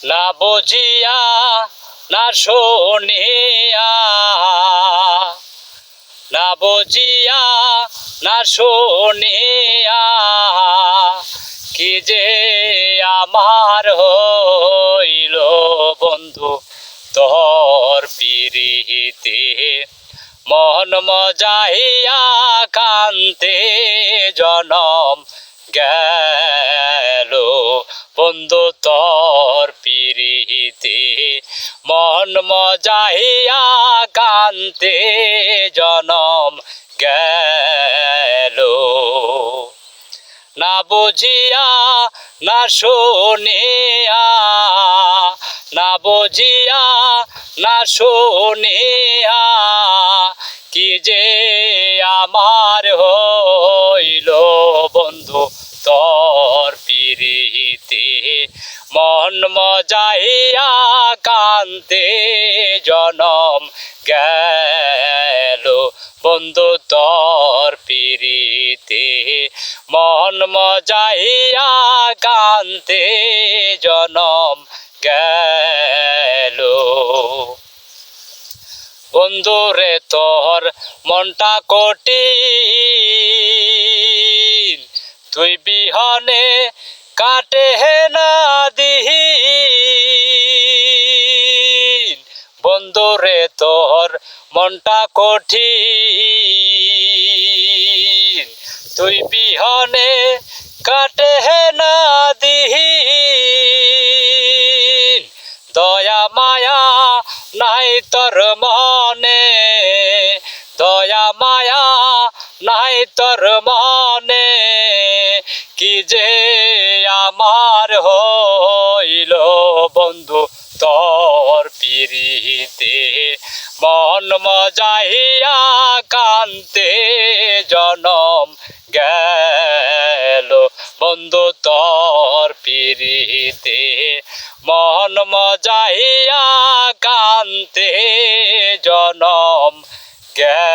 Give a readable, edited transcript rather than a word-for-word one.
না বুঝিয়া না শুনিয়া, না বুঝিয়া না শুনিয়া, কি যে আমার হইল বন্ধু তোর পিরিতে। মন মজাইয়া কান্তে জনম গেল বন্ধু তোর পিরিতে। মন মজাইয়া কান্তে জনম গেল। না বুঝিয়া না শুনিয়া, না বুঝিয়া না শুনিয়া, কি যে আমার হইল বন্ধু তোর পিরিতে। মন মজাইয়া কান্তে জনম গেল বন্ধু তোর পিরিতে। মন মজাইয়া কান্তে জনম গেল। বন্ধুরে তোর মনটা কঠিন, তুই বিহনে কাটে না দিন। বন্ধুরে তোর মনটা কঠিন, তুই বিহনে কাটে না দিন। দয়া মায়া নাই তোর মনে, দয়া মায়া নাই তোর মনে, কি যে আমার হইল বন্ধু তোর পিরিতে। মন মজাইয়া কান্তে জনম গেল বন্ধু তোর পিরিতে। মন মজাইয়া কান্তে জনম গেল।